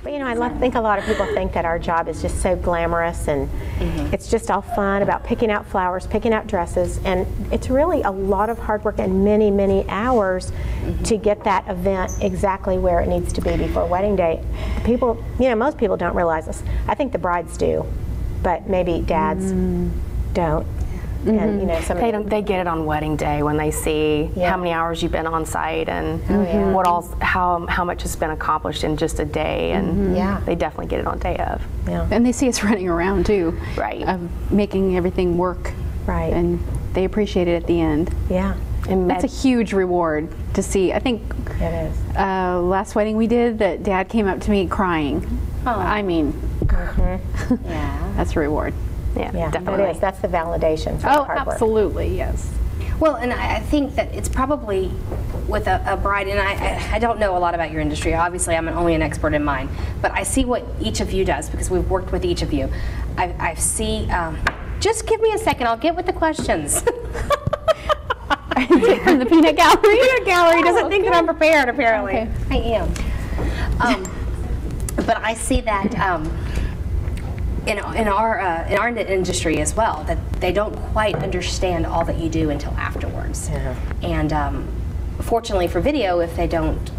But you know, think a lot of people think that our job is just so glamorous and it's just all fun about picking out flowers, picking out dresses, and it's really a lot of hard work and many, many hours to get that event exactly where it needs to be before wedding day. People, you know, most people don't realize this. I think the brides do, but maybe dads don't. And you know, they get it on wedding day when they see how many hours you've been on site and how much has been accomplished in just a day, and they definitely get it on day of. And they see us running around too, making everything work, and they appreciate it at the end. And that's a huge reward to see. I think it is. Last wedding we did, that Dad came up to me crying. I mean, that's a reward. Yeah, definitely. It is. That's the validation for the hard work. Absolutely, yes. Well, and I think that it's probably with a bride, and I don't know a lot about your industry. Obviously, I'm only an expert in mine, but I see what each of you does because we've worked with each of you. I see. Just give me a second. I'll get with the questions. From the peanut gallery. Peanut gallery doesn't think that I'm prepared. Apparently, I am. But I see that. In our industry as well, that they don't quite understand all that you do until afterwards. And fortunately for video, if they don't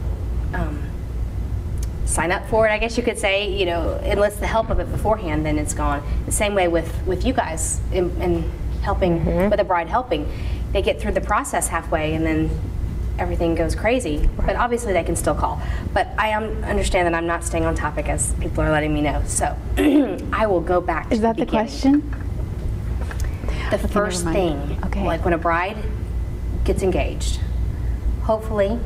sign up for it, I guess you could say, you know, enlist the help of it beforehand, then it's gone. The same way with you guys in helping with a bride helping, they get through the process halfway and then everything goes crazy, but obviously they can still call. But I understand that I'm not staying on topic, as people are letting me know. So I will go back to the beginning. question? The first thing, like when a bride gets engaged, hopefully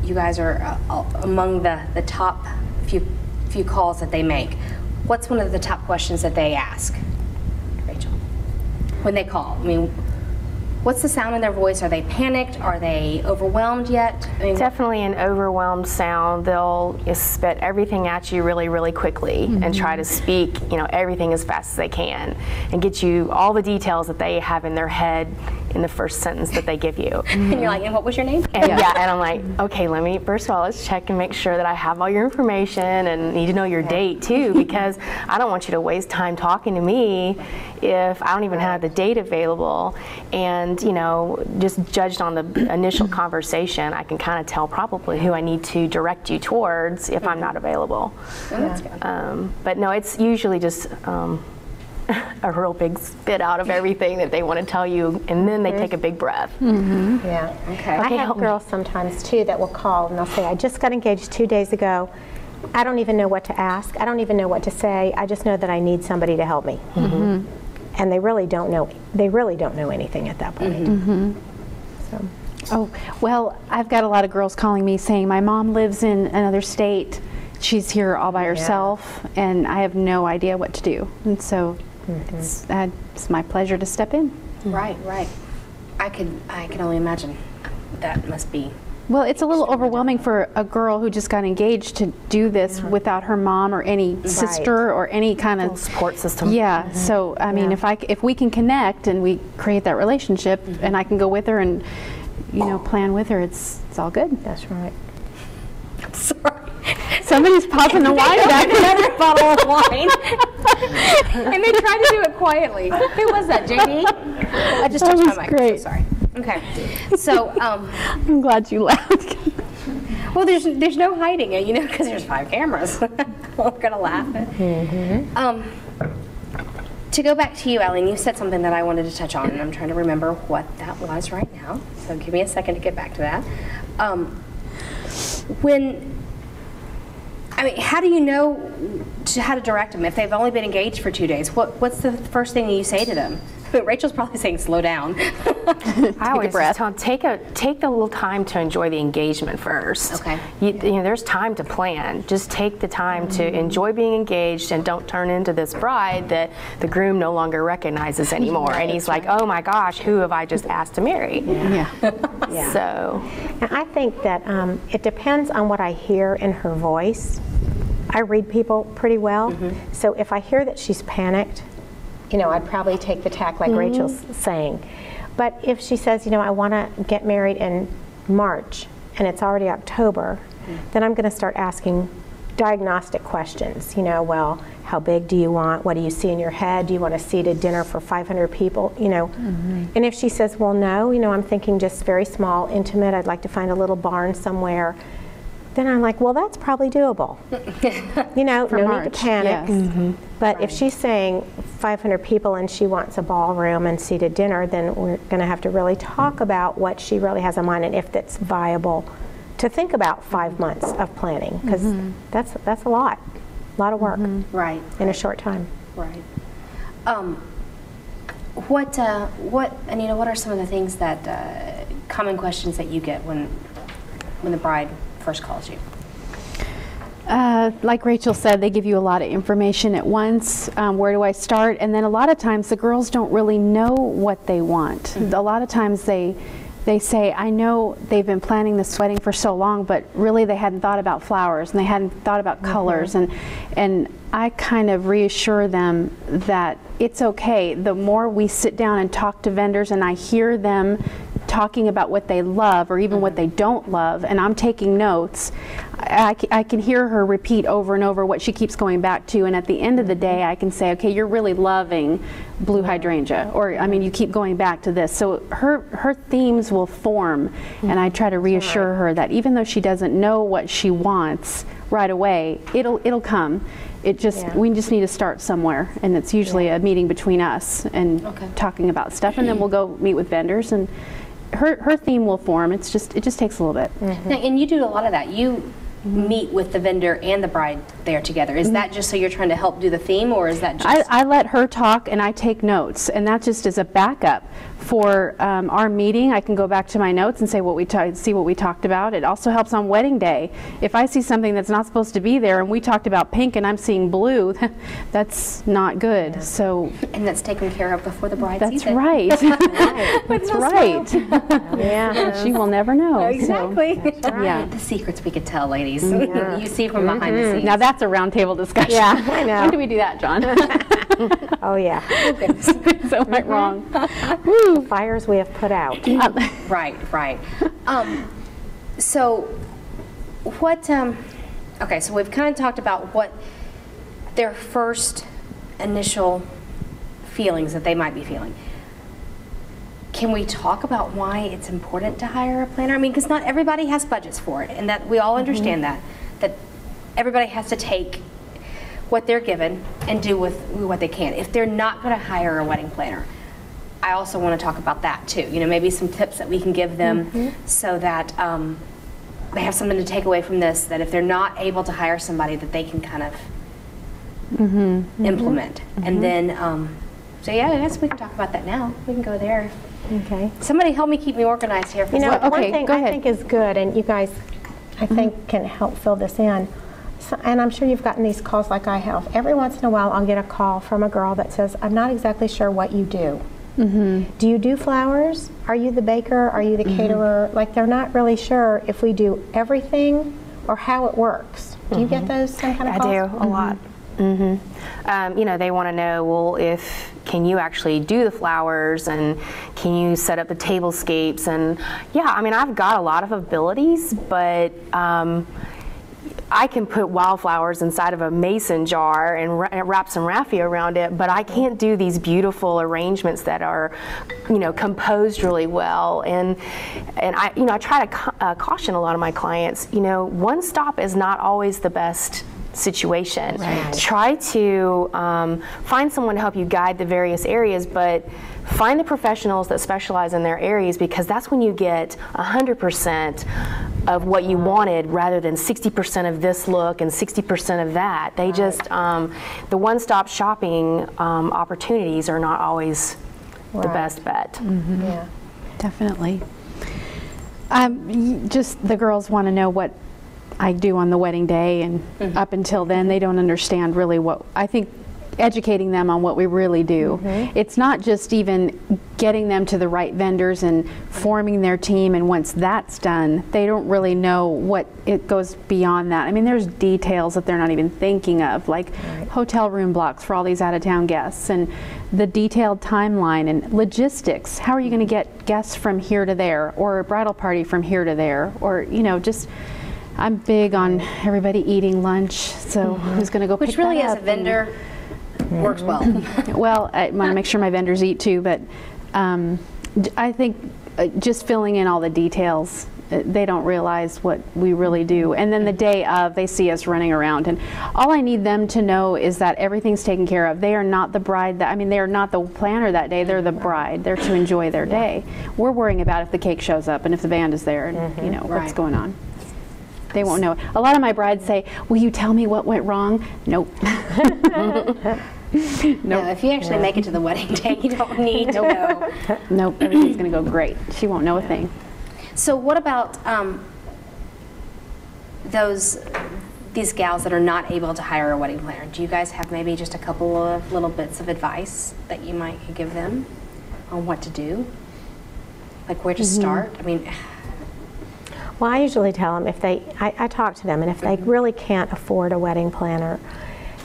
you guys are among the top few calls that they make. What's one of the top questions that they ask, Rachel, when they call? I mean, what's the sound in their voice? Are they panicked? Are they overwhelmed yet? I mean, definitely an overwhelmed sound. They'll spit everything at you really, really quickly and try to speak, you know, everything as fast as they can and get you all the details that they have in their head in the first sentence that they give you. And you're like, and what was your name? And and I'm like, okay, first of all, let's check and make sure that I have all your information, and need to know your date too, because I don't want you to waste time talking to me if I don't even have the date available. And you know, just judged on the initial conversation, I can kind of tell probably who I need to direct you towards if I'm not available. But no, it's usually just a real big spit out of everything that they want to tell you, and then they take a big breath. I have girls sometimes too that will call and they'll say, I just got engaged 2 days ago. I don't even know what to ask. I don't even know what to say. I just know that I need somebody to help me. And they really don't know. They really don't know anything at that point. So. Oh, well, I've got a lot of girls calling me saying, my mom lives in another state. She's here all by herself, and I have no idea what to do. And so it's my pleasure to step in. Right. I can only imagine that must be. Well, it's a little overwhelming for a girl who just got engaged to do this without her mom or any sister or any kind of support system. So I mean, if we can connect and we create that relationship, and I can go with her and plan with her, it's all good. That's right. Sorry. Somebody's popping the wine back. Another bottle of wine. And they tried to do it quietly. Who was that, JD? I just touched my mic. Great. So sorry. Okay. So I'm glad you laughed. Well, there's no hiding it, because there's 5 cameras. We're gonna laugh. To go back to you, Eileen, you said something that I wanted to touch on, and I'm trying to remember what that was right now. So give me a second to get back to that. How do you know how to direct them if they've only been engaged for 2 days? What's the first thing that you say to them? Rachel's probably saying, slow down. I always just tell them, take the little time to enjoy the engagement first. Okay. There's time to plan. Just take the time to enjoy being engaged, and don't turn into this bride that the groom no longer recognizes anymore. And he's like, oh my gosh, who have I just asked to marry? So. And I think that it depends on what I hear in her voice. I read people pretty well. So if I hear that she's panicked, I'd probably take the tack like Rachel's saying. But if she says, I want to get married in March and it's already October, then I'm going to start asking diagnostic questions, you know, well, how big do you want? What do you see in your head? Do you want a seated dinner for 500 people? You know, and if she says, well, no, you know, I'm thinking just very small, intimate, I'd like to find a little barn somewhere, then I'm like, well, that's probably doable. You know, no need to panic. Yes. But if she's saying 500 people and she wants a ballroom and seated dinner, then we're going to have to really talk about what she really has in mind and if that's viable to think about 5 months of planning, because that's a lot of work, right, in a short time. Right. What Anita? What are some of the things that common questions that you get when the bride first calls you? Like Rachel said, they give you a lot of information at once. Where do I start? And then a lot of times the girls don't really know what they want. A lot of times they say, I know they've been planning this wedding for so long, but really they hadn't thought about flowers and they hadn't thought about colors. And I kind of reassure them that it's okay. The more we sit down and talk to vendors and I hear them talking about what they love or even what they don't love, and I'm taking notes, I can hear her repeat over and over what she keeps going back to, and at the end of the day I can say, okay, you're really loving blue hydrangea, or I mean, you keep going back to this. So her themes will form, and I try to reassure her that even though she doesn't know what she wants right away, it'll come. It just we just need to start somewhere, and it's usually a meeting between us and talking about stuff, and then we'll go meet with vendors, and her theme will form. It just takes a little bit. Now, and you do a lot of that. You meet with the vendor and the bride there together. Is that just so you're trying to help do the theme, or is that just... I let her talk and I take notes, and that just is a backup for our meeting. I can go back to my notes and say see what we talked about. It also helps on wedding day. If I see something that's not supposed to be there and we talked about pink and I'm seeing blue, that's not good. So, and that's taken care of before the bride sees it. That's right. That's right. Yeah. She will never know. Exactly. So, yeah. The secrets we could tell, ladies. You see from behind the scenes. Now that's a round table discussion. Yeah, I know. When do we do that, John? Oh yeah. So went wrong. Woo, fires we have put out. Right. So what, okay, so we've kind of talked about what their first initial feelings that they might be feeling. Can we talk about why it's important to hire a planner? I mean, because not everybody has budgets for it, and that we all understand that everybody has to take what they're given and do with what they can. If they're not going to hire a wedding planner, I also want to talk about that too. You know, maybe some tips that we can give them so that they have something to take away from this, that if they're not able to hire somebody, that they can kind of implement. And then, so yeah, I guess we can talk about that now. We can go there. Okay. Somebody help me keep me organized here. For You know, okay, one thing go I ahead. think is good, and you guys, I think, can help fill this in. So, and I'm sure you've gotten these calls like I have. Every once in a while, I'll get a call from a girl that says, I'm not exactly sure what you do. Do you do flowers? Are you the baker? Are you the caterer? Like, they're not really sure if we do everything or how it works. Do you get those some kind of calls? I do, a lot. You know, they want to know, well, can you actually do the flowers, and can you set up the tablescapes? And yeah, I mean, I've got a lot of abilities, but I can put wildflowers inside of a mason jar and wrap some raffia around it, but I can't do these beautiful arrangements that are, you know, composed really well. And I, you know, I try to caution a lot of my clients, you know, one stop is not always the best situation. Right. Try to find someone to help you guide the various areas, but find the professionals that specialize in their areas, because that's when you get 100% of what you wanted rather than 60% of this look and 60% of that. They just, the one-stop shopping opportunities are not always the best bet. Yeah. Definitely. Just the girls want to know what I do on the wedding day, and up until then they don't understand really what, I think educating them on what we really do. It's not just even getting them to the right vendors and forming their team, and once that's done, they don't really know what it goes beyond that. I mean, there's details that they're not even thinking of, like hotel room blocks for all these out-of-town guests, and the detailed timeline and logistics. How are you going to get guests from here to there, or a bridal party from here to there, or, you know, just I'm big on everybody eating lunch, so who's going to go pick Which really, that as up? a vendor, works well. Well, I want to make sure my vendors eat too, but I think just filling in all the details, they don't realize what we really do. And then the day of, they see us running around, and all I need them to know is that everything's taken care of. They are not the bride, they are not the planner that day, they're the bride. They're to enjoy their day. We're worrying about if the cake shows up and if the band is there and you know what's going on. They won't know. A lot of my brides say, will you tell me what went wrong? Nope. No, if you actually make it to the wedding day, you don't need to know. Nope, everything's going to go great. She won't know a thing. So what about these gals that are not able to hire a wedding planner? Do you guys have maybe just a couple of little bits of advice that you might give them on what to do? Like where to start? I mean, well, I usually tell them if I talk to them, and if they really can't afford a wedding planner,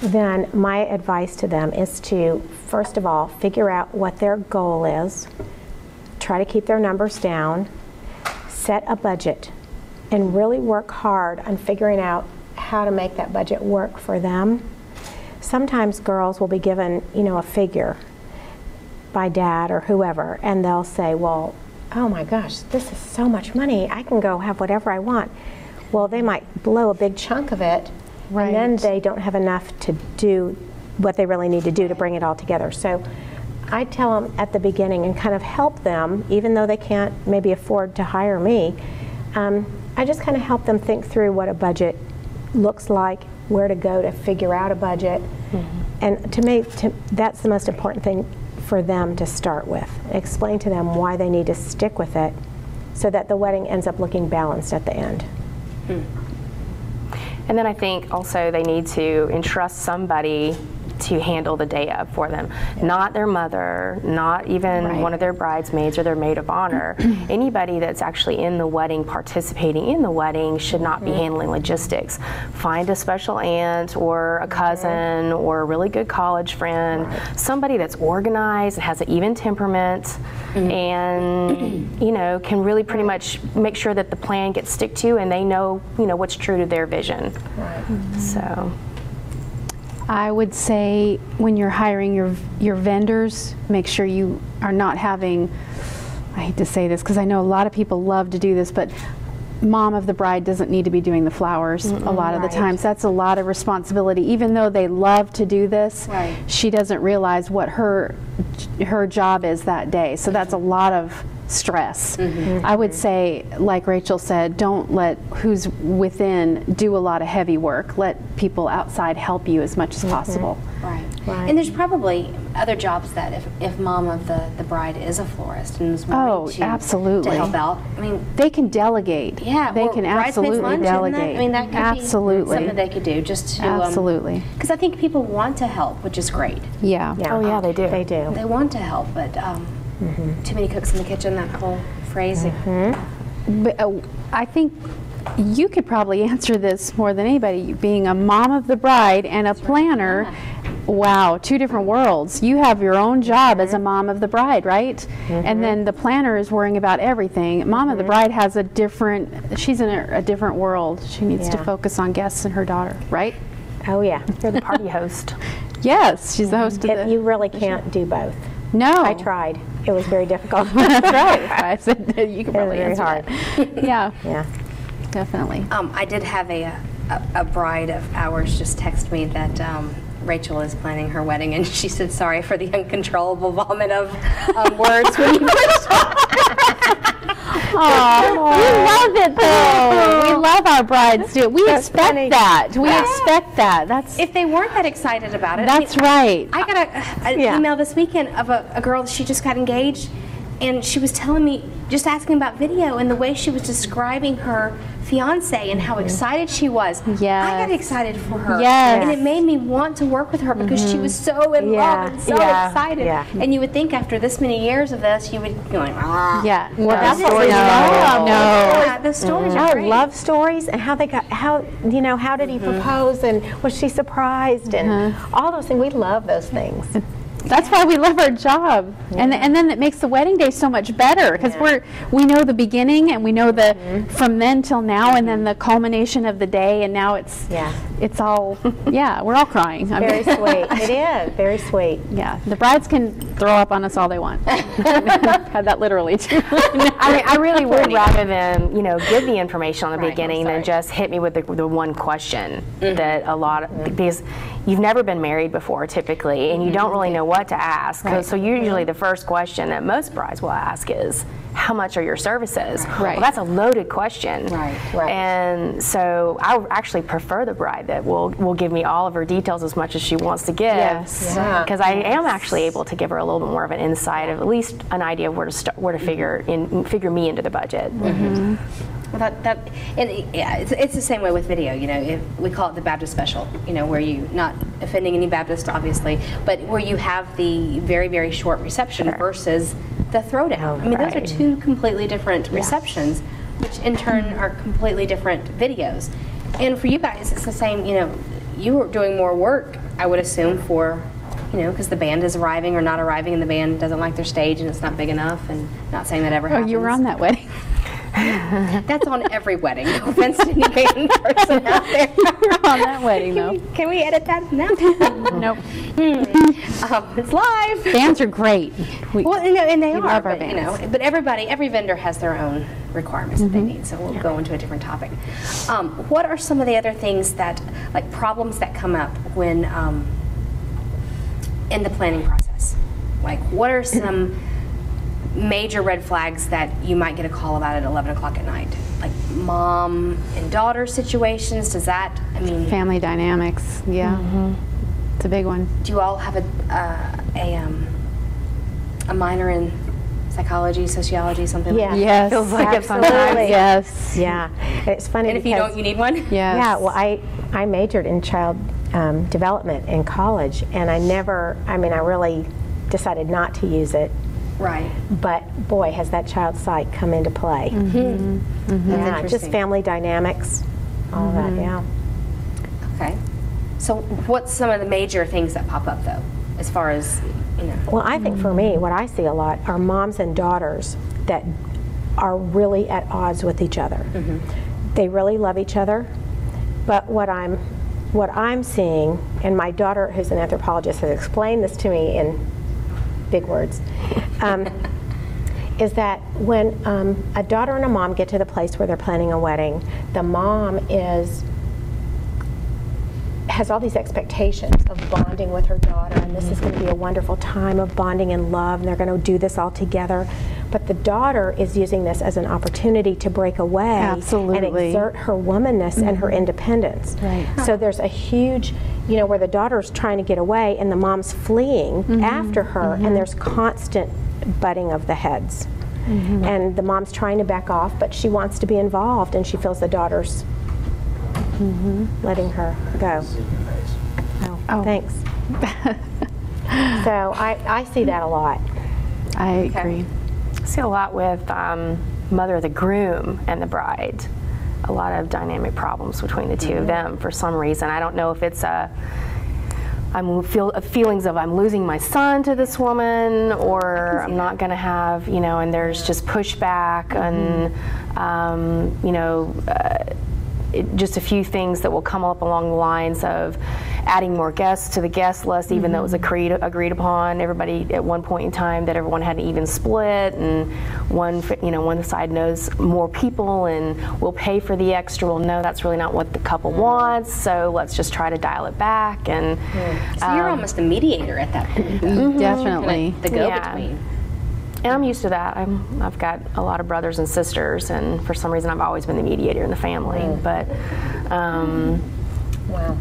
then my advice to them is to, first of all, figure out what their goal is, try to keep their numbers down, set a budget, and really work hard on figuring out how to make that budget work for them. Sometimes girls will be given, you know, a figure by dad or whoever, and they'll say, well, oh my gosh, this is so much money, I can go have whatever I want. Well, they might blow a big chunk of it, and then they don't have enough to do what they really need to do to bring it all together. So I tell them at the beginning and kind of help them, even though they can't maybe afford to hire me. I just kind of help them think through what a budget looks like, where to go to figure out a budget. And to me, that's the most important thing for them to start with. Explain to them why they need to stick with it so that the wedding ends up looking balanced at the end. And then I think also they need to entrust somebody to handle the day of for them. Not their mother, not even one of their bridesmaids or their maid of honor. Anybody that's actually in the wedding, participating in the wedding, should not be handling logistics. Find a special aunt or a cousin or a really good college friend, somebody that's organized and has an even temperament and you know, can really pretty much make sure that the plan gets stick to and they know, you know, what's true to their vision. So I would say when you're hiring your vendors, make sure you are not having, I hate to say this because I know a lot of people love to do this, but mom of the bride doesn't need to be doing the flowers a lot of the times. That's a lot of responsibility. Even though they love to do this, she doesn't realize what her job is that day. So that's a lot of stress. I would say, like Rachel said, don't let who's within do a lot of heavy work. Let people outside help you as much as possible. And there's probably other jobs that if mom of the bride is a florist and is willing to help out, I mean, they can delegate. Yeah, they can absolutely delegate. I mean, that could be something they could do just to because I think people want to help, which is great. Oh yeah, they do. They want to help, but too many cooks in the kitchen, that whole phrase. But I think you could probably answer this more than anybody. Being a mom of the bride and a planner, wow, two different worlds. You have your own job as a mom of the bride, right? And then the planner is worrying about everything. Mom of the bride has a different, she's in a different world. She needs to focus on guests and her daughter, right? Oh yeah. You're the party host. Yes, she's the host of the... You really can't do both. No. I tried. It was very difficult. That's right. I said you could probably answer hard. that. Yeah. Definitely. I did have a bride of ours just text me that Rachel is planning her wedding, and she said, sorry for the uncontrollable vomit of words when you first we love it though. We love our brides too. We expect that. We expect that. That's if they weren't that excited about it. That's right. I got an email this weekend of a girl, she just got engaged, and she was telling me, just asking about video, and the way she was describing her fiance and how excited she was. Yes. I got excited for her. Yes. And it made me want to work with her because she was so in love and so excited. And you would think after this many years of this, you would be going, well, that's what we love. Yeah, the stories are great. Love stories and how they got, how did he propose and was she surprised and all those things. We love those things. That's why we love our job, and then it makes the wedding day so much better because we know the beginning and we know the from then till now, and then the culmination of the day, and now it's all we're all crying. Very sweet. It is very sweet. Yeah, the brides can throw up on us all they want. Had that literally too. I really would rather than give the information on the beginning than just hit me with the one question that a lot of, because you've never been married before typically, and you don't really know what to ask. So usually the first question that most brides will ask is, how much are your services? Well, that's a loaded question. And so I actually prefer the bride that will give me all of her details as much as she wants to give. Because I am actually able to give her a little bit more of an insight of at least an idea of where to figure me into the budget. Well, it's the same way with video. We call it the Baptist special. Where you, not offending any Baptist, obviously, but where you have the very, very short reception versus the throwdown. I mean, those are two completely different receptions, which in turn are completely different videos. And for you guys, it's the same. You are doing more work, I would assume, for because the band is arriving or not arriving, and the band doesn't like their stage and it's not big enough. And not saying that ever happens. Oh, you were on that wedding. That's on every wedding. No offense to any band person out there. You're on that wedding, though. Can we edit that? No. Nope. It's live. Bands are great. And they are. Love our bands. But every vendor has their own requirements that they need. So we'll go into a different topic. What are some of the other things that, like problems that come up when in the planning process? Like, what are some major red flags that you might get a call about at 11 o'clock at night? Like mom and daughter situations, family dynamics, it's a big one. Do you all have a minor in psychology, sociology, something like that? Yes. Feels like it sometimes. Yes. Yeah. It's funny. And if you don't, you need one? Yes. Yeah, well, I majored in child development in college, and I really decided not to use it. Right. But boy, has that child psych come into play. Yeah, just family dynamics, all that, Okay. So what's some of the major things that pop up, though, as far as, Well, I think for me, what I see a lot are moms and daughters that are really at odds with each other. They really love each other, but what I'm seeing, and my daughter, who's an anthropologist, has explained this to me in big words, is that when a daughter and a mom get to the place where they're planning a wedding, the mom has all these expectations of bonding with her daughter, and this is going to be a wonderful time of bonding and love, and they're going to do this all together. But the daughter is using this as an opportunity to break away and exert her womanness and her independence. So there's a huge, where the daughter's trying to get away and the mom's fleeing after her, and there's constant butting of the heads. And the mom's trying to back off, but she wants to be involved, and she feels the daughter's letting her go. Oh, thanks. So I see that a lot. I agree. I see a lot with mother of the groom and the bride. A lot of dynamic problems between the two of them for some reason. I don't know if it's feelings of I'm losing my son to this woman, or I'm not going to have, and there's just pushback and, just a few things that will come up along the lines of adding more guests to the guest list, even though it was agreed upon. Everybody at one point in time that everyone had an even split, and one side knows more people and will pay for the extra. Well, no, that's really not what the couple wants. So let's just try to dial it back. And so you're almost a mediator at that point. Definitely. The go-between. And I'm used to that. I've got a lot of brothers and sisters, and for some reason I've always been the mediator in the family. But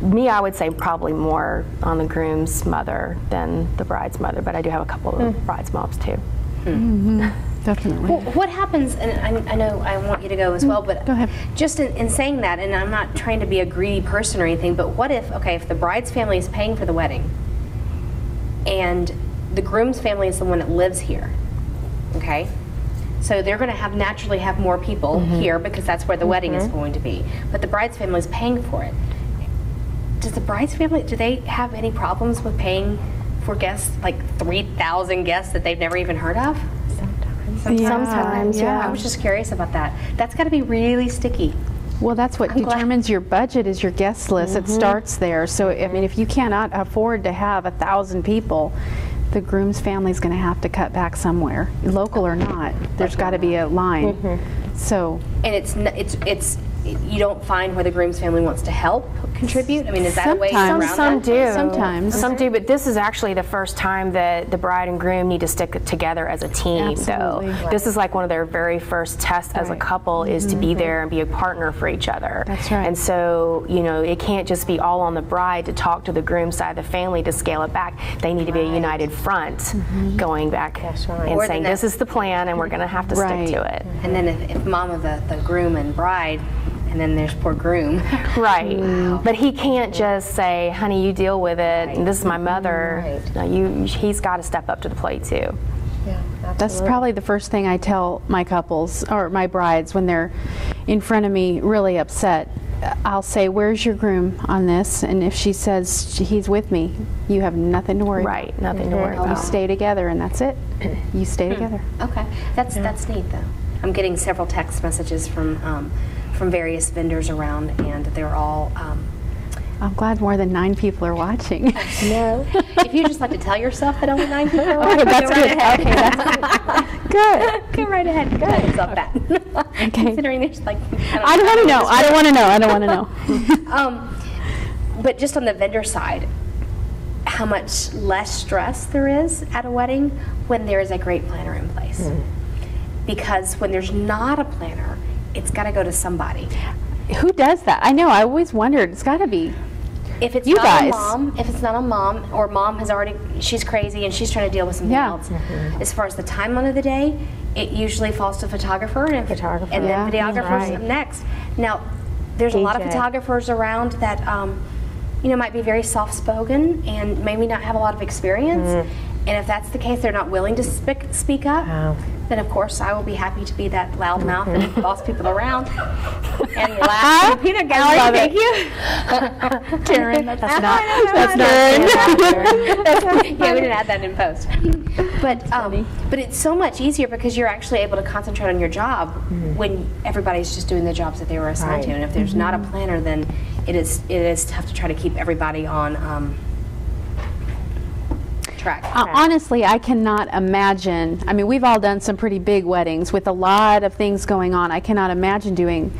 me, I would say probably more on the groom's mother than the bride's mother, but I do have a couple of bride's moms too. Definitely. Well, what happens, and I know I want you to go as well, but go ahead. Just in saying that, and I'm not trying to be a greedy person or anything, but what if the bride's family is paying for the wedding, and the groom's family is the one that lives here? Okay, so they're going to naturally have more people here because that's where the wedding is going to be. But the bride's family is paying for it. Does the bride's family, do they have any problems with paying for guests, like 3,000 guests that they've never even heard of? Sometimes, yeah. I was just curious about that. That's got to be really sticky. Well, that's what determines your budget is your guest list. It starts there. So, I mean, if you cannot afford to have 1,000 people, the groom's family's going to have to cut back somewhere, local or not. There's got to be a line. So, and it's you don't find where the groom's family wants to help contribute? I mean, is that a way around that? Some do. Sometimes. Some do, but this is actually the first time that the bride and groom need to stick together as a team, Absolutely. though. This is like one of their very first tests as a couple is to be there and be a partner for each other. That's right. And so, you know, it can't just be all on the bride to talk to the groom side of the family to scale it back. They need to be a united front going back and saying, this is the plan and we're going to have to stick to it. And then if mom of the groom and bride, and then there's poor groom. Right. But he can't just say, honey, you deal with it, and this is my mother. No, he's got to step up to the plate, too. Yeah, that's probably the first thing I tell my couples, or my brides, when they're in front of me really upset. I'll say, where's your groom on this? And if she says he's with me, you have nothing to worry about. Right, nothing to worry about. You stay together, and that's it. You stay together. Okay, that's neat, though. I'm getting several text messages from various vendors around, and they're all. I'm glad more than 9 people are watching. No. If you just like to tell yourself that only 9 people are watching, okay, that's good. Ahead. Okay, that's good. Go right ahead. Go ahead and stop that. Okay. Considering there's like. I don't want to know. I don't want to know. I don't want to know. But just on the vendor side, how much less stress there is at a wedding when there is a great planner in place. Because when there's not a planner, it's got to go to somebody. Who does that? I know. I always wondered. It's got to be if it's you not guys. A mom. If it's not a mom, or mom has already, she's crazy and she's trying to deal with something else. As far as the timeline of the day, it usually falls to photographer and then videographers next. Now, there's a lot of photographers around that you know, might be very soft-spoken and maybe not have a lot of experience. And if that's the case, they're not willing to speak up, then of course I will be happy to be that loudmouth and boss people around and laugh in the peanut gallery. Thank you. Karen, that's not yeah, we didn't add that in post. But it's so much easier because you're actually able to concentrate on your job when everybody's just doing the jobs that they were assigned to. And if there's not a planner, then it is tough to try to keep everybody on track. Honestly, I cannot imagine. I mean, we've all done some pretty big weddings with a lot of things going on. I cannot imagine doing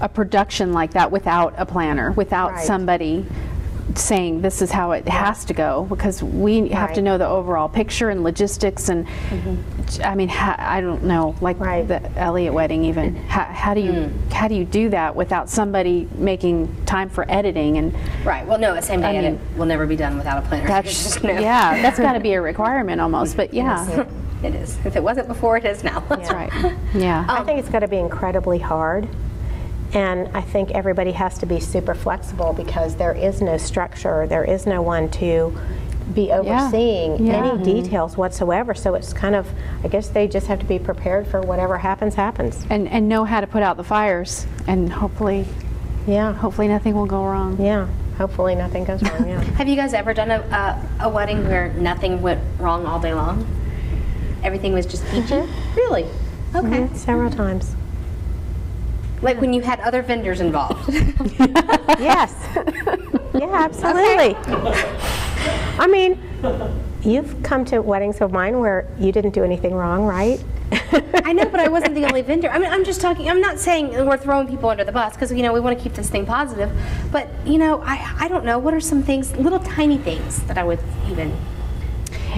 a production like that without a planner, without somebody saying this is how it has to go, because we have to know the overall picture and logistics and I mean, I don't know, like the Elliott wedding even. How do you do that without somebody making time for editing and well, no, a same day edit will never be done without a planner. That's yeah, that's got to be a requirement almost, but yeah. It is. If it wasn't before, it is now. That's right. Yeah. I think it's got to be incredibly hard. And I think everybody has to be super flexible because there is no structure. There is no one to be overseeing any details whatsoever. So it's kind of, I guess they just have to be prepared for whatever happens. And know how to put out the fires. And hopefully nothing will go wrong. Yeah. Hopefully nothing goes wrong, Have you guys ever done a wedding where nothing went wrong all day long? Everything was just peachy? Really? Okay. Several times. Like when you had other vendors involved? Yes. Yeah, absolutely. I mean, you've come to weddings of mine where you didn't do anything wrong, right? I know, but I wasn't the only vendor. I mean, I'm just talking, I'm not saying we're throwing people under the bus because, you know, we want to keep this thing positive. But, you know, I don't know, what are some things, little tiny things that I would even...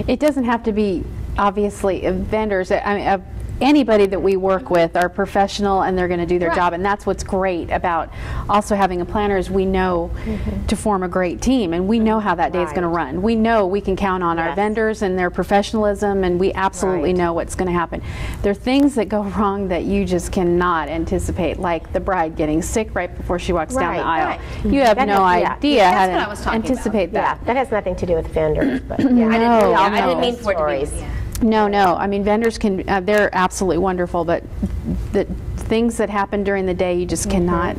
It doesn't have to be, obviously, vendors. I mean, anybody that we work with are professional and they're going to do their job, and that's what's great about also having a planner is we know to form a great team, and we know how that day is going to run. We know we can count on our vendors and their professionalism, and we absolutely know what's going to happen. There are things that go wrong that you just cannot anticipate, like the bride getting sick right before she walks down the aisle. You have no idea how to anticipate that. Yeah, that has nothing to do with vendors, but I didn't mean for it to be. No. I mean, vendors can, they're absolutely wonderful, but the things that happen during the day, you just cannot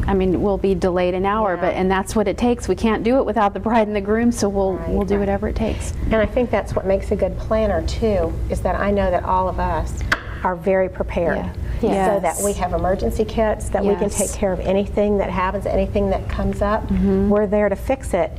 I mean, we'll be delayed an hour, and that's what it takes. We can't do it without the bride and the groom, so we'll do whatever it takes. And I think that's what makes a good planner too, is that I know that all of us are very prepared. So that we have emergency kits, that we can take care of anything that happens, anything that comes up. We're there to fix it.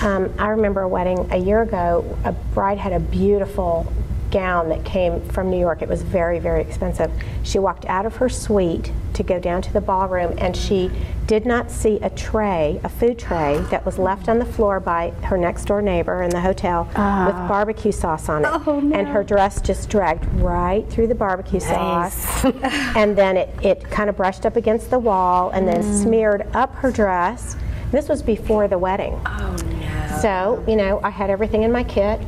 I remember a wedding a year ago. A bride had a beautiful gown that came from New York. It was very, very expensive. She walked out of her suite to go down to the ballroom, and she did not see a tray, a food tray, that was left on the floor by her next door neighbor in the hotel with barbecue sauce on it. Oh, no. And her dress just dragged right through the barbecue sauce. And then it kind of brushed up against the wall and then smeared up her dress. This was before the wedding. Oh, no. So, you know, I had everything in my kit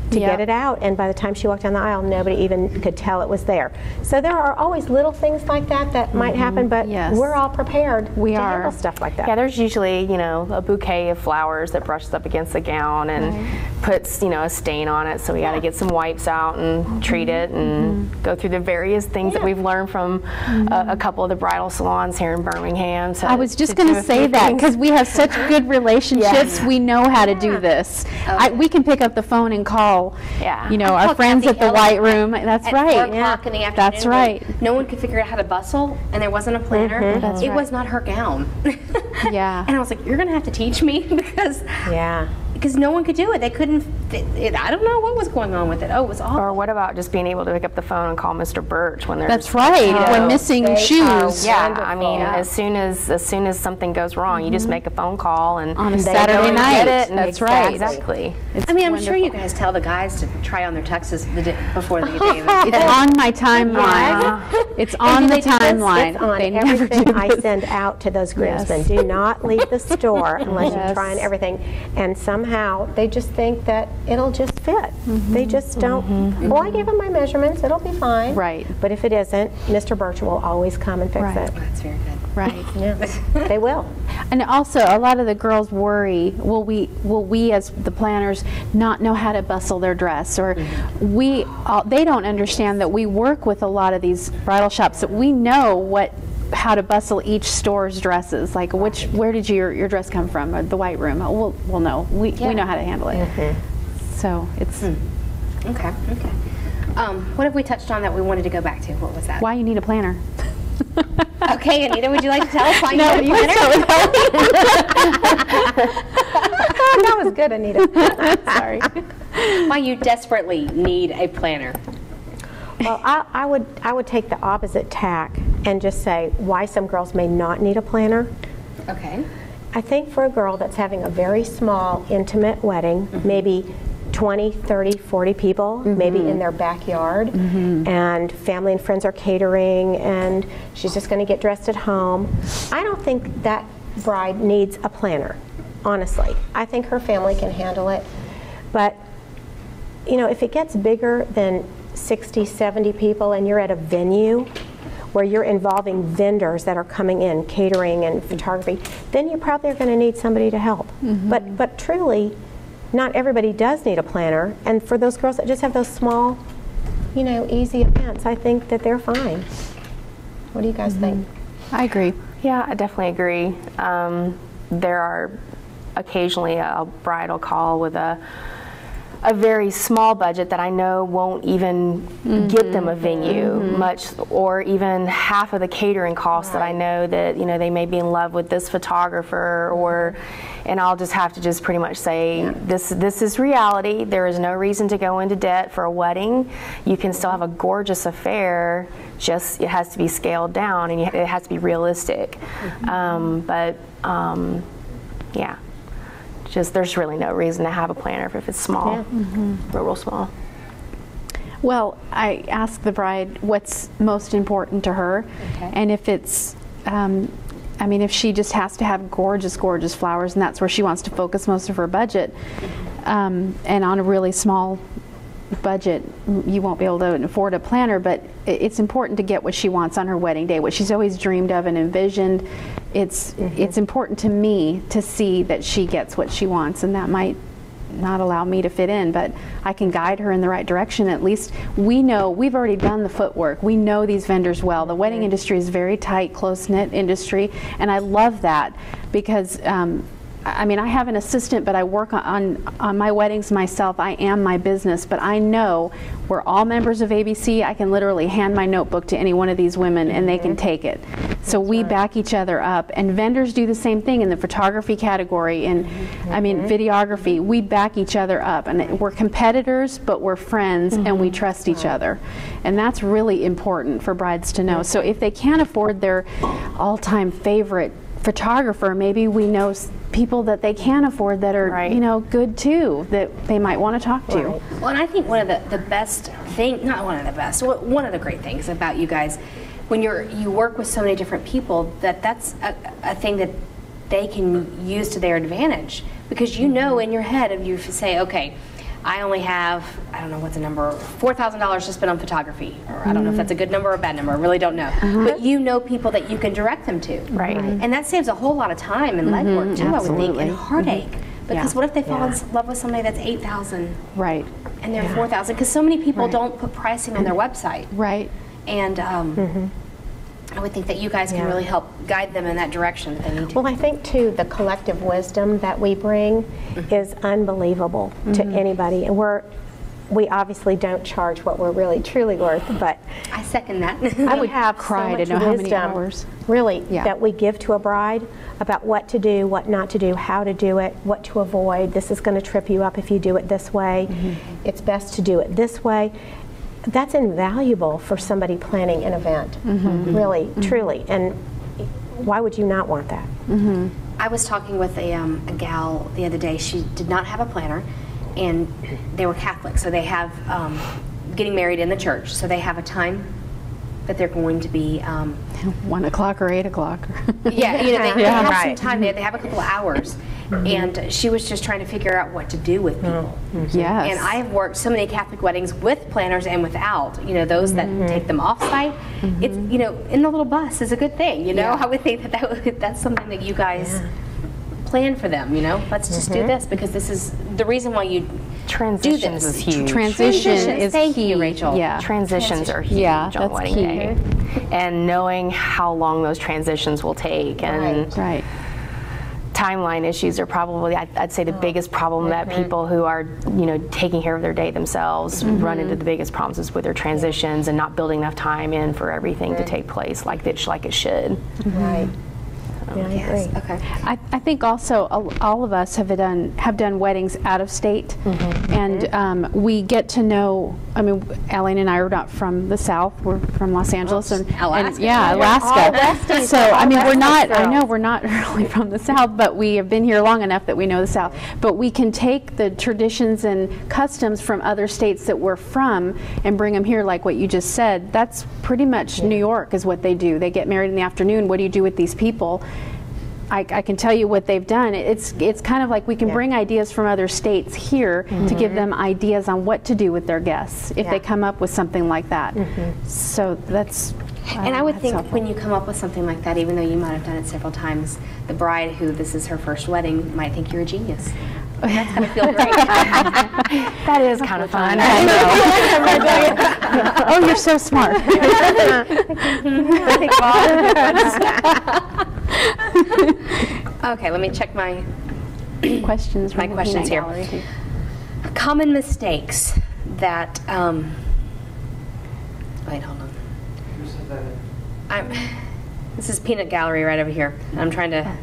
to get it out, and by the time she walked down the aisle, nobody even could tell it was there. So there are always little things like that that might happen, but we're all prepared to handle stuff like that. Yeah, there's usually, you know, a bouquet of flowers that brushes up against the gown and puts, you know, a stain on it, so we got to get some wipes out and treat it and go through the various things that we've learned from a couple of the bridal salons here in Birmingham. So I was just going to say that, because we have such good relationships, we know how to do this. We can pick up the phone and call you know, our friends at the White Room. That's right. 4 o'clock in the afternoon. That's right. No one could figure out how to bustle, and there wasn't a planner. It was not her gown. And I was like, you're going to have to teach me, because no one could do it. They couldn't. I don't know what was going on with it. Oh, it was awful. Or what about just being able to pick up the phone and call Mr. Birch when there's That's right. When missing shoes. I mean, as soon as something goes wrong, you just make a phone call and on a Saturday night. Get it. That's right. Exactly. I mean, I'm sure you guys tell the guys to try on their tuxes before the day. It's on my timeline. It's on the timeline. It's on everything I send out to those groomsmen. Do not leave the store unless you try on everything. And somehow they just think that it'll just fit. They just don't. Well, I gave them my measurements. It'll be fine. Right. But if it isn't, Mr. Birch will always come and fix it. That's very good. Right. Yeah. They will. And also, a lot of the girls worry, will we as the planners not know how to bustle their dress? Or they don't understand that we work with a lot of these bridal shops, that we know how to bustle each store's dresses. Like, where did your dress come from? Or the White Room? Well, no, we know how to handle it. So it's... Okay. What have we touched on that we wanted to go back to? What was that? Why you need a planner. Okay, Anita, would you like to tell us why you need a planner? That was good, Anita. Sorry. Why you desperately need a planner. Well, I would take the opposite tack and just say why some girls may not need a planner. Okay. I think for a girl that's having a very small, intimate wedding, maybe 20, 30, 40 people, maybe in their backyard, and family and friends are catering, and she's just going to get dressed at home. I don't think that bride needs a planner, honestly. I think her family can handle it. But, you know, if it gets bigger than 60, 70 people and you're at a venue where you're involving vendors that are coming in, catering and photography, then you probably are going to need somebody to help. But truly, not everybody does need a planner, and for those girls that just have those small, you know, easy events, I think that they're fine. What do you guys think? I agree. Yeah, I definitely agree. There are occasionally a bridal call with a very small budget that I know won't even get them a venue much, or even half of the catering costs that I know that, you know, they may be in love with this photographer, or, and I'll just have to just pretty much say, this is reality. There is no reason to go into debt for a wedding. You can still have a gorgeous affair, just it has to be scaled down, and it has to be realistic. Yeah. Just there's really no reason to have a planner if it's small, real small. Well, I ask the bride what's most important to her, and if it's, I mean, if she just has to have gorgeous, gorgeous flowers, and that's where she wants to focus most of her budget, and on a really small budget, you won't be able to afford a planner, but it's important to get what she wants on her wedding day, what she's always dreamed of and envisioned. It's important to me to see that she gets what she wants, and that might not allow me to fit in, but I can guide her in the right direction. At least we know, we've already done the footwork. We know these vendors well. The wedding industry is a very tight, close-knit industry, and I love that because I mean, I have an assistant, but I work on my weddings myself. I am my business, but I know we're all members of ABC. I can literally hand my notebook to any one of these women and they can take it. So we back each other up, and vendors do the same thing in the photography category, and I mean videography. We back each other up, and we're competitors, but we're friends, and we trust each other, and that's really important for brides to know. So if they can't afford their all-time favorite photographer, maybe we know people that they can afford that are you know, good too, that they might want to talk to. Well, and I think one of the best thing, not one of the best, one of the great things about you guys, when you work with so many different people, that's a thing that they can use to their advantage, because you know in your head, if you say, okay, I only have, I don't know what's the number, $4,000 to spend on photography, or I don't know if that's a good number or a bad number, I really don't know. But you know people that you can direct them to. And that saves a whole lot of time and legwork too, I would think, and heartache. Because what if they fall in love with somebody that's $8,000? And they're $4,000? Because so many people don't put pricing on their website. And I would think that you guys can really help guide them in that direction that they need to. Well, I think too, the collective wisdom that we bring is unbelievable to anybody, and we obviously don't charge what we're really truly worth, but I second that. I would have cry so much to know wisdom, how many hours really, that we give to a bride about what to do, what not to do, how to do it, what to avoid. This is going to trip you up if you do it this way. It's best to do it this way. That's invaluable for somebody planning an event, really, truly. And why would you not want that? I was talking with a gal the other day. She did not have a planner, and they were Catholic, so they have getting married in the church. So they have a time that they're going to be 1 o'clock or 8 o'clock. Yeah, you know, they have some time. They have a couple of hours. And she was just trying to figure out what to do with people. And I have worked so many Catholic weddings with planners and without. You know, those that take them off-site. It's, you know, in the little bus is a good thing. You know, I would think that's something that you guys plan for them. You know, let's just do this, because this is the reason why you Transitions do this. is huge. Transition is Thank key. you, Rachel. Transitions are huge on wedding day, and knowing how long those transitions will take, and timeline issues are probably, I'd say, the biggest problem that people who are, you know, taking care of their day themselves run into. The biggest problems is with their transitions and not building enough time in for everything to take place like it should. Yeah, I agree. Okay. I think also all of us have done weddings out of state, and we get to know. I mean, Elaine and I are not from the South; we're from Los Angeles, and Alaska. Alaska. So I mean, we're not. I know we're not really from the South, but we have been here long enough that we know the South. But we can take the traditions and customs from other states that we're from and bring them here, like what you just said. That's pretty much New York is what they do. They get married in the afternoon. What do you do with these people? I can tell you what they've done. It's kind of like we can bring ideas from other states here to give them ideas on what to do with their guests if they come up with something like that. So that's. And I would think when you come up with something like that, even though you might have done it several times, the bride who this is her first wedding might think you're a genius. That's going to feel great. That is kind of fun. Oh, you're so smart. Okay, let me check my questions. My questions here. Common mistakes that. Wait, hold on. This is Peanut Gallery right over here. I'm trying to.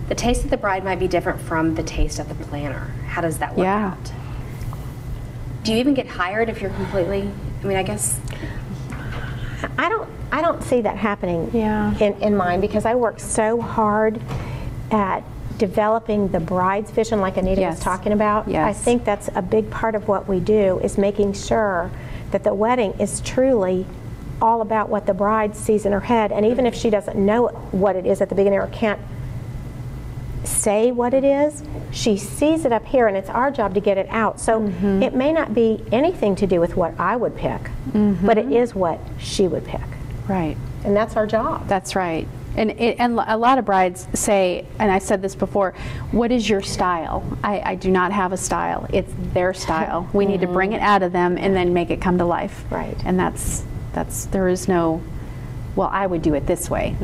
The taste of the bride might be different from the taste of the planner. How does that work out? Do you even get hired if you're completely? I mean, I guess. I don't see that happening in mine, because I work so hard at developing the bride's vision, like Anita was talking about. I think that's a big part of what we do, is making sure that the wedding is truly all about what the bride sees in her head. And even if she doesn't know what it is at the beginning or can't say what it is, she sees it up here, and it's our job to get it out. So it may not be anything to do with what I would pick, but it is what she would pick. Right. And that's our job. That's right. And a lot of brides say, and I said this before, what is your style? I do not have a style. It's their style. We need to bring it out of them and then make it come to life. Right. And there is no, well, I would do it this way.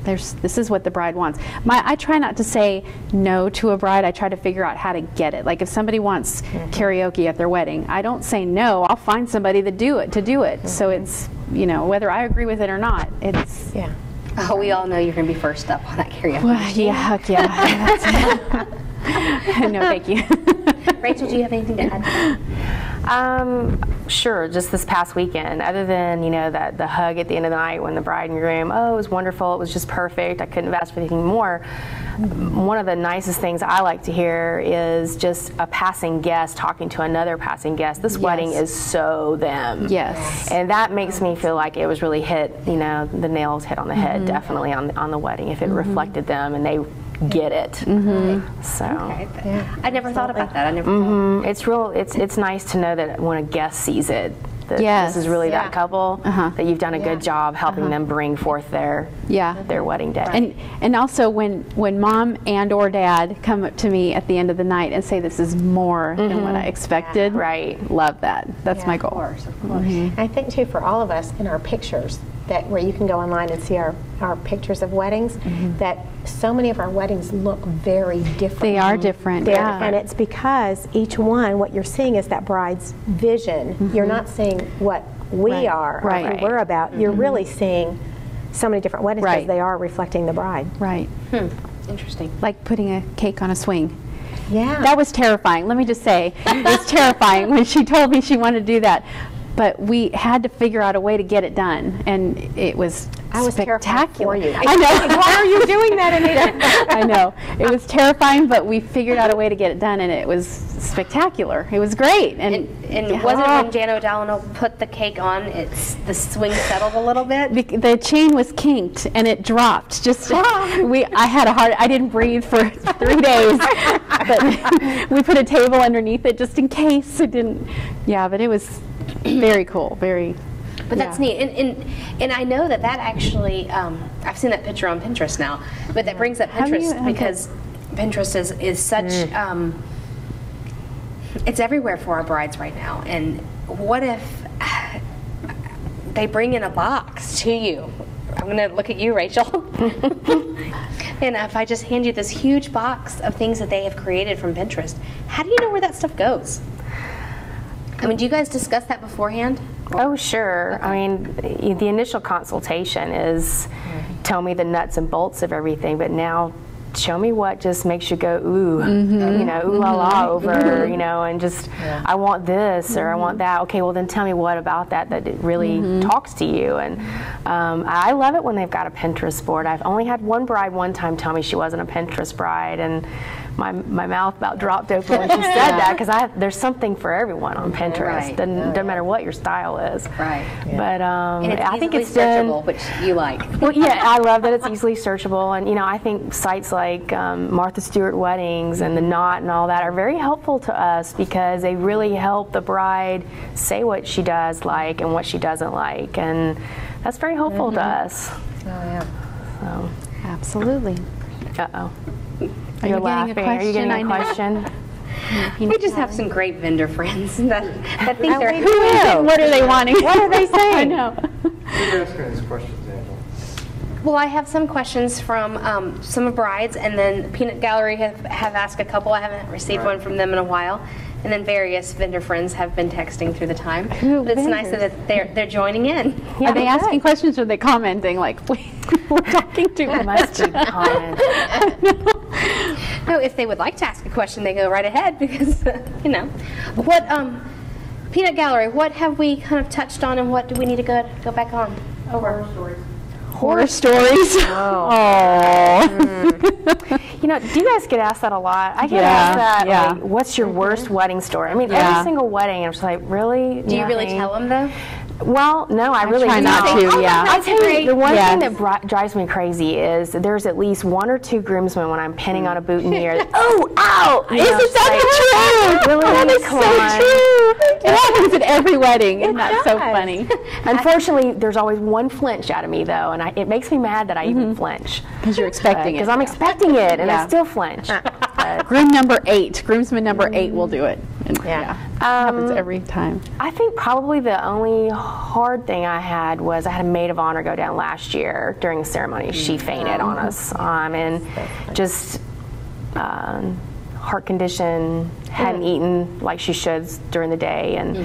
This is what the bride wants. I try not to say no to a bride. I try to figure out how to get it. Like if somebody wants karaoke at their wedding, I don't say no. I'll find somebody to do it. So it's, you know, whether I agree with it or not, it's... Yeah. Oh, we all know you're going to be first up on that karaoke. Well, yeah, heck yeah. No, thank you. Rachel, do you have anything to add to that? Sure, just this past weekend, other than, you know, the hug at the end of the night when the bride and groom, oh, it was wonderful, it was just perfect, I couldn't have asked for anything more. One of the nicest things I like to hear is just a passing guest talking to another passing guest. This wedding is so them. Yes. And that makes me feel like it was really hit, you know, the nails hit on the head, definitely on the wedding, if it reflected them and they get it. So I never thought about that. I never thought. It's nice to know that when a guest sees it, that this is really that couple, that you've done a good job helping them bring forth their wedding day. And also when mom and or dad come up to me at the end of the night and say this is more than what I expected, love that. That's my goal. Of course. I think too for all of us in our pictures, that where you can go online and see our pictures of weddings, that so many of our weddings look very different. They are different, And it's because each one, what you're seeing is that bride's vision. You're not seeing what we are or who we're about. You're really seeing so many different weddings because they are reflecting the bride. Right. Interesting. Like putting a cake on a swing. Yeah. That was terrifying. Let me just say, it was terrifying when she told me she wanted to do that. But we had to figure out a way to get it done, and it was spectacular. For you. I know. Why are you doing that, Anita? I know. It was terrifying, but we figured out a way to get it done, and it was spectacular. It was great. And was it when Jan O'Donnell put the cake on, the swing settled a little bit? The chain was kinked, and it dropped. I didn't breathe for 3 days, but we put a table underneath it just in case it didn't. Yeah, but it was very cool, But that's neat, and I know that actually, I've seen that picture on Pinterest now, but that brings up Pinterest because Pinterest is such, it's everywhere for our brides right now, and what if they bring in a box to you? I'm going to look at you, Rachel. And if I just hand you this huge box of things that they have created from Pinterest, how do you know where that stuff goes? I mean, do you guys discuss that beforehand? Oh, sure. Okay. I mean, the initial consultation is tell me the nuts and bolts of everything, but now show me what just makes you go, ooh, you know, ooh la la over, you know, and just, I want this or I want that. Okay, well then tell me what about that it really talks to you. And I love it when they've got a Pinterest board. I've only had one bride one time tell me she wasn't a Pinterest bride, and my mouth about dropped open when she said that, because there's something for everyone on Pinterest. Doesn't matter what your style is. Right. But I think it's searchable, which you like. Well, yeah, I love that it's easily searchable, and you know, I think sites like Martha Stewart Weddings and The Knot and all that are very helpful to us because they really help the bride say what she does like and what she doesn't like, and that's very helpful to us. Oh yeah. So. Absolutely. Uh-oh. You're laughing. Are you getting a question? We just have some great vendor friends that think they're what are they wanting? What are they saying? I know. Who's asking these questions, Angela? Well, I have some questions from some brides, and then Peanut Gallery have asked a couple. I haven't received one from them in a while. And then various vendor friends have been texting through the time. But it's nice that they're joining in. Yeah, are they asking questions or are they commenting like, we're talking too much? No, if they would like to ask a question, they go right ahead because, you know. What, Peanut Gallery, what have we kind of touched on and what do we need to go back on? Over. Horror stories. You know, do you guys get asked that a lot? I get asked that, like, what's your worst wedding story? I mean, every single wedding, I'm just like, really? Do you really tell them, though? Well, no, I really try do not to, I'll tell you, the one thing that drives me crazy is there's at least 1 or 2 groomsmen when I'm pinning on a boutonniere. Oh, ow! Isn't that true? Really? That is so true. It happens at every wedding, and that's so funny. Unfortunately, there's always one flinch out of me, though, and it makes me mad that I even flinch. Because you're expecting it. Because I'm expecting it, and I still flinch. Groomsman number 8 will do it. And, it happens every time. I think probably the only hard thing I had was I had a maid of honor go down last year during the ceremony. She fainted on us, and just heart condition, hadn't eaten like she should during the day, and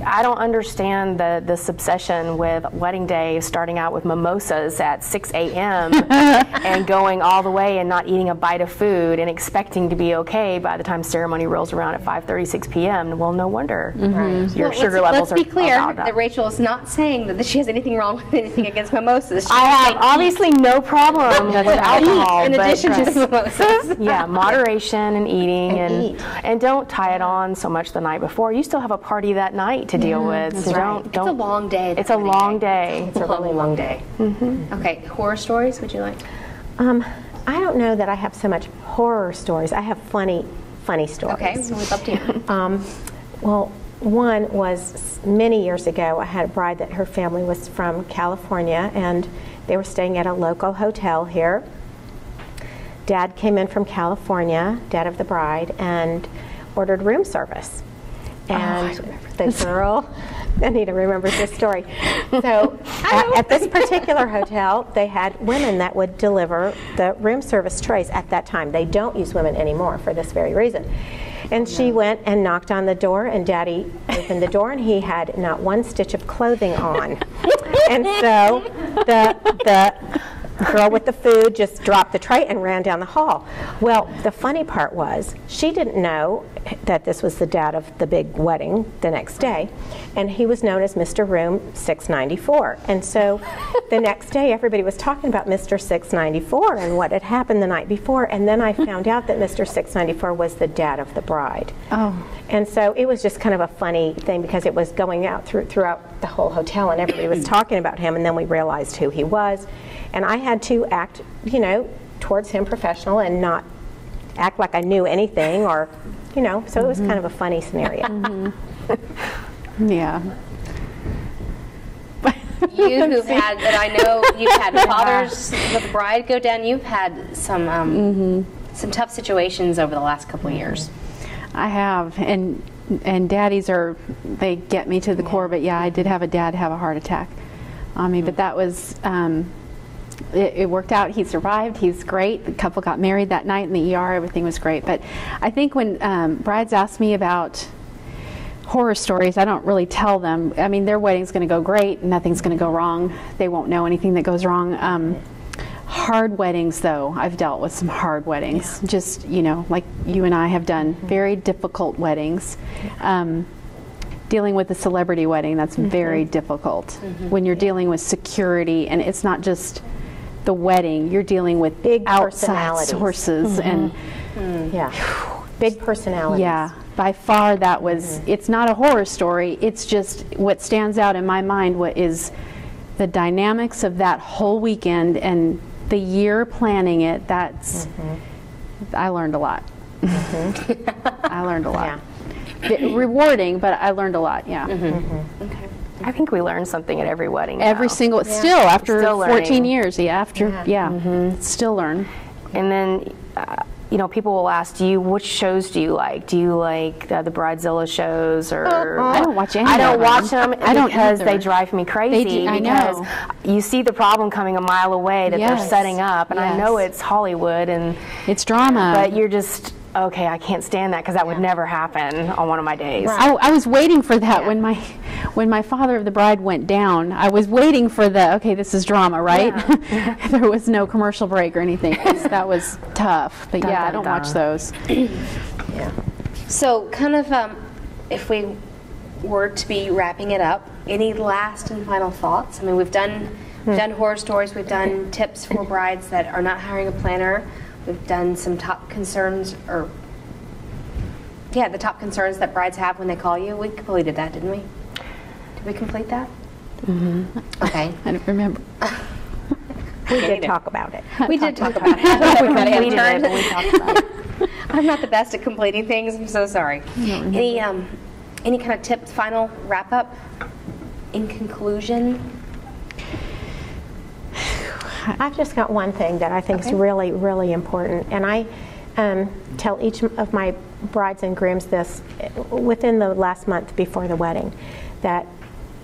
I don't understand this obsession with wedding day starting out with mimosas at 6 a.m. and going all the way and not eating a bite of food and expecting to be okay by the time ceremony rolls around at 5:36 p.m. Well, no wonder your sugar levels are. Let's be clear that Rachel is not saying that she has anything wrong with anything against mimosas. I have obviously no problem with alcohol, in addition to the mimosas. Yeah, moderation and eating, and don't tie it on so much the night before. You still have a party that night to deal with. So don't. It's a long day. It's a long day. It's a really long day. Okay, horror stories, would you like? I don't know that I have so much horror stories. I have funny stories. Okay, so we'd love to hear. Well, one was many years ago. I had a bride that her family was from California, and they were staying at a local hotel here. Dad came in from California, dad of the bride, and ordered room service. And the girl, Anita remembers this story. So at this particular hotel, they had women that would deliver the room service trays at that time. They don't use women anymore for this very reason. And she went and knocked on the door, and Daddy opened the door, and he had not one stitch of clothing on. And so the girl with the food just dropped the tray and ran down the hall. Well, the funny part was she didn't know that this was the dad of the big wedding the next day, and he was known as Mr. Room 694. And so the next day everybody was talking about Mr. 694 and what had happened the night before, and then I found out that Mr. 694 was the dad of the bride. Oh. And so it was just kind of a funny thing because it was going out throughout the whole hotel, and everybody was talking about him, and then we realized who he was. And I had to act, towards him professional and not act like I knew anything, or, so it was kind of a funny scenario. Yeah. You who've had, that I know you've had fathers with the bride go down, you've had some tough situations over the last couple of years. I have, and daddies they get me to the core, but yeah, I did have a dad have a heart attack on me, but that was, it worked out. He survived. He's great. The couple got married that night in the ER. Everything was great. But I think when brides ask me about horror stories, I don't really tell them. I mean, their wedding's going to go great. Nothing's going to go wrong. They won't know anything that goes wrong. Hard weddings, though, I've dealt with some hard weddings. Yeah. Just, like you and I have done, very difficult weddings. Dealing with a celebrity wedding, that's very difficult. When you're dealing with security, and it's not just the wedding, you're dealing with big outside sources and big personalities. Yeah, by far that was, it's not a horror story, it's just what stands out in my mind what is the dynamics of that whole weekend and the year planning it. That's, I learned a lot. I learned a lot. Yeah. Rewarding, but I learned a lot, Okay. I think we learn something at every wedding. Every single, still after 14 years, still learn. And then, people will ask, which shows do you like? Do you like the Bridezilla shows, or I don't watch any. I don't watch them because they drive me crazy. Because you see the problem coming a mile away that they're setting up, and I know it's Hollywood and it's drama, but you're just. Okay, I can't stand that because that would never happen on one of my days. Right. I was waiting for that when my father of the bride went down. I was waiting for this is drama, right? Yeah. There was no commercial break or anything. That was tough. But I don't watch those. So kind of, if we were to be wrapping it up, any last and final thoughts? I mean, we've done horror stories. We've done tips for brides that are not hiring a planner. We've done some top concerns, the top concerns that brides have when they call you. We completed that, didn't we? Did we complete that? Okay. I don't remember. We did talk about it. We did talk about it. I'm not the best at completing things. I'm so sorry. Any Any kind of tips, final wrap up? In conclusion? I've just got one thing that I think is really, really important, and I tell each of my brides and grooms this within the last month before the wedding, that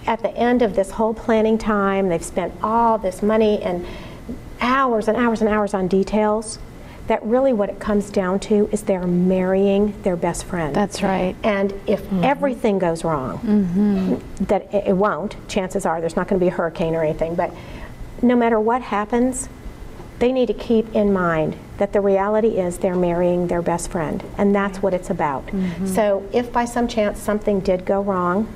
at the end of this whole planning time, they've spent all this money and hours and hours and hours on details, that really what it comes down to is they're marrying their best friend. That's right. And if everything goes wrong, that it won't, chances are there's not going to be a hurricane or anything, but no matter what happens, they need to keep in mind that the reality is they're marrying their best friend, and that's what it's about. So if by some chance something did go wrong,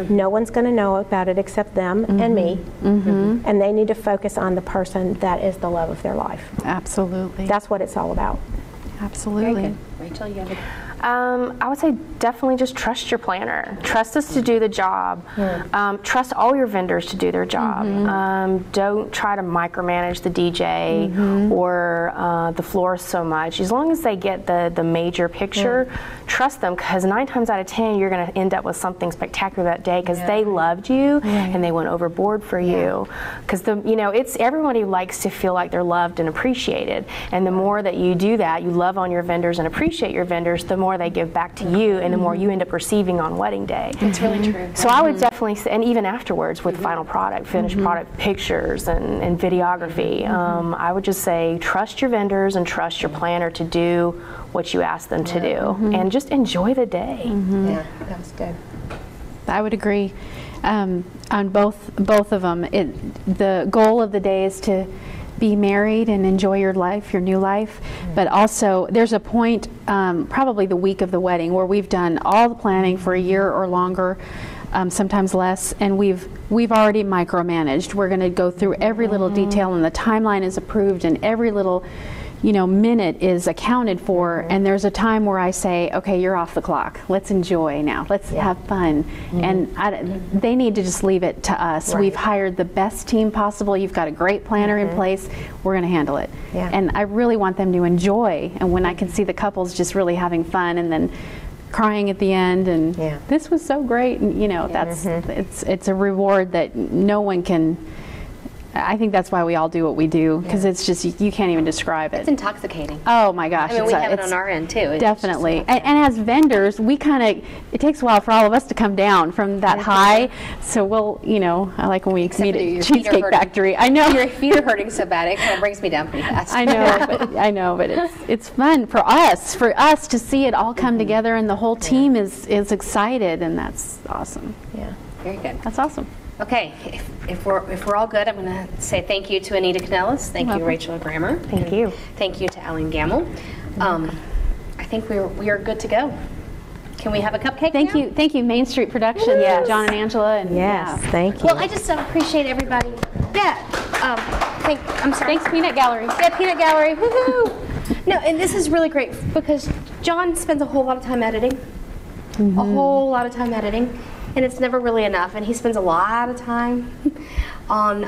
no one's going to know about it except them and me, and they need to focus on the person that is the love of their life. Absolutely. That's what it's all about. Absolutely. Very good. Rachel, you have a... I would say definitely just trust your planner. Trust us to do the job. Trust all your vendors to do their job. Don't try to micromanage the DJ or the florist so much. As long as they get the major picture, trust them, because 9 times out of 10 you're going to end up with something spectacular that day, because they loved you and they went overboard for you. Because it's everybody likes to feel like they're loved and appreciated, and the more that you do that, you love on your vendors and appreciate your vendors, the more they give back to you, and the more you end up receiving on wedding day. It's really true. So I would definitely say, and even afterwards with final product, finished product pictures and videography, I would just say trust your vendors and trust your planner to do what you ask them to do, and just enjoy the day. Yeah, that's good. I would agree on both of them. The goal of the day is to be married and enjoy your life, your new life, but also there's a point, probably the week of the wedding, where we've done all the planning for a year or longer, sometimes less, and we've already micromanaged. We're going to go through every little detail, and the timeline is approved, and every little minute is accounted for, and there's a time where I say, okay, you're off the clock. Let's enjoy now. Let's have fun. And they need to just leave it to us. We've hired the best team possible. You've got a great planner in place. We're going to handle it. And I really want them to enjoy, and when I can see the couples just really having fun and then crying at the end, and this was so great, and that's it's a reward that no one can. I think that's why we all do what we do, because it's just, you can't even describe it. It's intoxicating. Oh my gosh. I mean, we have it on our end too. It's definitely. And as vendors, we it takes a while for all of us to come down from that high. So we'll, I like when we meet at Cheesecake Factory. I know. Your feet are hurting so bad, it kind of brings me down pretty fast. I know, but it's fun for us to see it all come together, and the whole team is excited, and that's awesome. Yeah. Very good. That's awesome. Okay, if we're all good, I'm going to say thank you to Anita Canellis. Thank you, Rachel Grammer. Thank you. Thank you to Alan Gamble. I think we are good to go. Can we have a cupcake now? Thank you, Main Street Production. Yes. John and Angela. And Thank you. Well, I just appreciate everybody. I'm sorry. Thanks, Peanut Gallery. Yeah, Peanut Gallery. Woohoo! No, and this is really great because John spends a whole lot of time editing. A whole lot of time editing. And it's never really enough, and he spends a lot of time on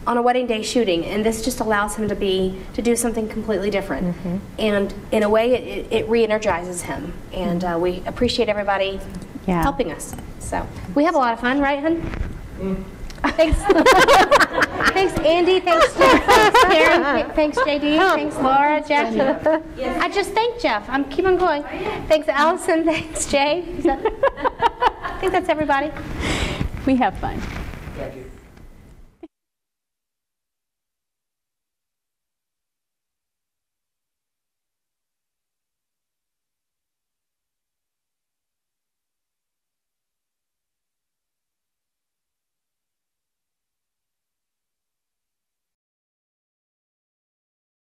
a wedding day shooting, and this just allows him to do something completely different. And in a way, it re-energizes him, and we appreciate everybody helping us. So we have a lot of fun, right, hon? Thanks. Thanks, Andy. Thanks, Jeff. Thanks, Karen. Thanks, JD. Thanks, Laura. Jeff. I just thanked Jeff. Keep on going. Thanks, Allison. Thanks, Jay. I think that's everybody. We have fun. Thank you.